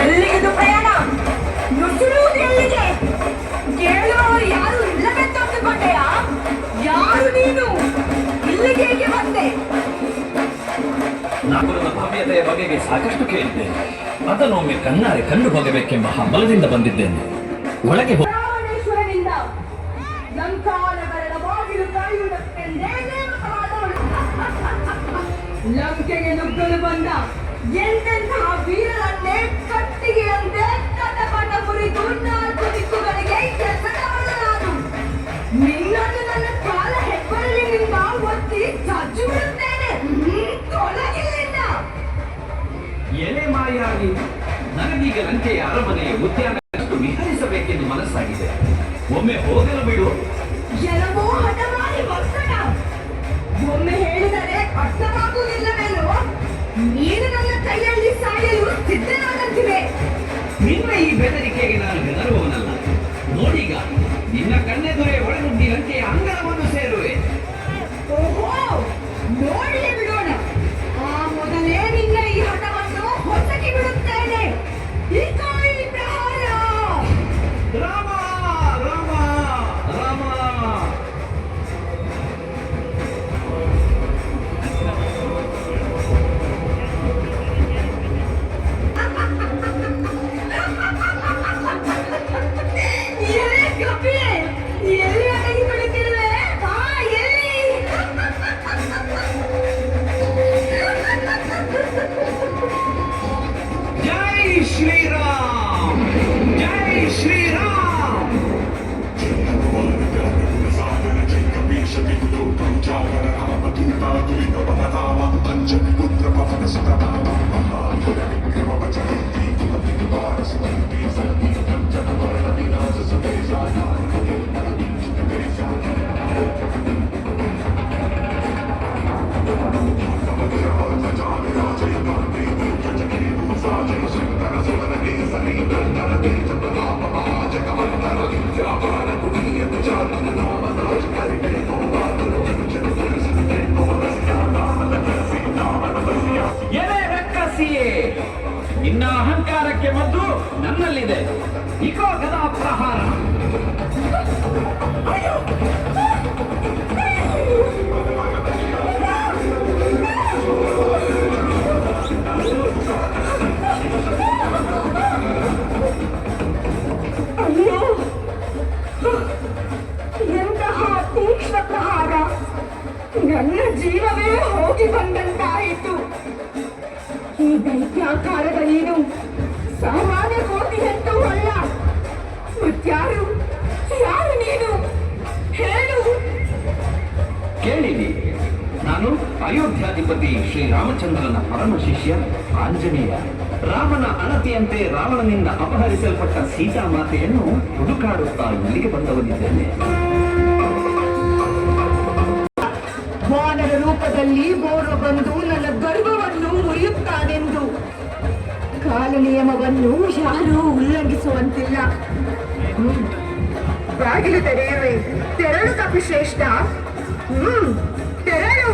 ಎಲ್ಲಿಗಿದು ಪ್ರಯಾಣ? ನುಸುಳುವುದು ಎಲ್ಲಿಗೆ? ಕೇಳುವವರು ಯಾರು ಇಲ್ಲವೆಂದುಕೊಂಡೆಯ? ಯಾರು ನೀನು? ಇಲ್ಲಿಗೆ ಹೇಗೆ ಬಂದೆ? ನಾಗಪುರದ ಭವ್ಯತೆಯ ಬಗೆಗೆ ಸಾಕಷ್ಟು ಕೇಳಿದ್ದೇನೆ. ಅದನ್ನೊಮ್ಮೆ ಕಣ್ಣಾರೆ ಕಂಡು ಹೋಗಬೇಕೆಂಬ ಹಬ್ಬಲದಿಂದ ಬಂದಿದ್ದೇನೆ. ಒಳಗೆ ರಾವಣೇಶ್ವರನಿಂದ ಲಂಕಾನಗರದ ಬಾಗಿಲು ಕಾಯುವುದಕ್ಕೆಂದೇ ನೇಮಕವಾದವಳು. ಲಂಕೆಗೆ ನುಗ್ಗಲು ಬಂದ ಎಂತೆಂತಹ ವೀರರನ್ನೇ ಕಟ್ಟಿಗೆಯಂತೆ ಕಟಪಟ ಮುರಿದು 4 ದಿಕ್ಕುಗಳಿಗೆ ಎಸೆದವಳು ನಾನು. ನಿನ್ನನ್ನು ನನ್ನ ಕಾಲ ಹೆಬ್ಬರಳಿನಿಂದ ಒತ್ತಿ ಚಚ್ಚು ಬಿಡುತ್ತೇನೆ. ತೊಲಗಿಲ್ಲಿಂದ. ಎಲೆ ಮಾಯಾಗಿ ನನಗೀಗ ಲಂಕೆಯ ಅರಮನೆಯ ಉದ್ಯಾನವಷ್ಟು ವಿಹರಿಸಬೇಕೆಂದು ಮನಸ್ಸಾಗಿದೆ. ಒಮ್ಮೆ ಹೋಗಲು ಬಿಡು. ಎಲ್ಲವೂ ಹಠಮಾರಿ ಒತ್ತಡ. ಒಮ್ಮೆ ಹೇಳಿದರೆ ಅರ್ಥವಾಗುವುದಿಲ್ಲವೇನೋ? ನೀನು ನನ್ನ ಕೈಯಲ್ಲಿ ಸಾಯಲು ಸಿದ್ಧನಾದಂತಿದೆ. ನಿನ್ನ ಈ ಬೆದರಿಕೆಗೆ ನಾನು ಹೆದರುವವನಲ್ಲ. ನೋಡೀಗ ನಿನ್ನ ಕಣ್ಣೆದುರೇ ಒಳನುಗ್ಗಿ ಲಂಕೆಯ ಅಂಗಳವನ್ನು ಸೇರುವೆ. ಓಹೋ, ನೋಡಿಯೇ ಬಿಡೋಣ. ಆ ಮೊದಲೇ ನಿನ್ನ ಈ ಹಠವನ್ನು ಹೊಸಕಿ ಬಿಡುತ್ತೇನೆ. ಈ ಪ್ರಹಾರ. ರಾಮ ರಾಮ ರಾಮ. ಎಲ್ಲಿ ಕಪಿ? ಎಲ್ಲಿ ಅಡಗಿ ಕುಳಿತಿರುವೆ? ಹಾ, ಎಲ್ಲಿ? ಜೈ ಶ್ರೀರಾಮ್, ಜೈ ಶ್ರೀರಾಮ್. ಎಲೆ ರಕ್ಕಸಿಯೇ, ನಿನ್ನ ಅಹಂಕಾರಕ್ಕೆ ಮದ್ದು ನನ್ನಲ್ಲಿದೆ. ಇಕೋ ಗದಾ ಪ್ರಹಾರ. ಅಯ್ಯೋ, ಎಂತಹ ತೀಕ್ಷ್ಣ ಪ್ರಹಾರ. ನನ್ನ ಜೀವವೇ ಹೋಗಿ ಬಂದಂತಾಯಿತು. ಈ ದೈತ್ಯಾಕಾರದ ನೀನು ಸಾಮಾನ್ಯ ಕೋತಿಯಂತೂ ಅಲ್ಲ. ಮತ್ಯಾರು? ಯಾರು ನೀನು? ಹೇಳು. ಕೇಳಿರಿ, ನಾನು ಅಯೋಧ್ಯಾಧಿಪತಿ ಶ್ರೀರಾಮಚಂದ್ರನ ಪರಮ ಶಿಷ್ಯ ಆಂಜನೇಯ. ರಾಮನ ಅಣತಿಯಂತೆ ರಾವಣನಿಂದ ಅಪಹರಿಸಲ್ಪಟ್ಟ ಸೀತಾಮಾತೆಯನ್ನು ಹುಡುಕಾಡುತ್ತಾ ಇಲ್ಲಿಗೆ ಬಂದವನಿದ್ದೇನೆ. ವಾನರ ರೂಪದಲ್ಲಿ ಓರ್ವ ಬಂದು ನನ್ನ ಗರ್ವವನ್ನು ಮುರಿಯುತ್ತಾನೆಂದು ಕಾಲ ನಿಯಮವನ್ನು ಯಾರೂ ಉಲ್ಲಂಘಿಸುವಂತಿಲ್ಲ. ಬಾಗಿಲು ತೆರೆಯುವೆ. ತೆರಳು ಕಪಿಶ್ರೇಷ್ಠ. ತೆರಳು.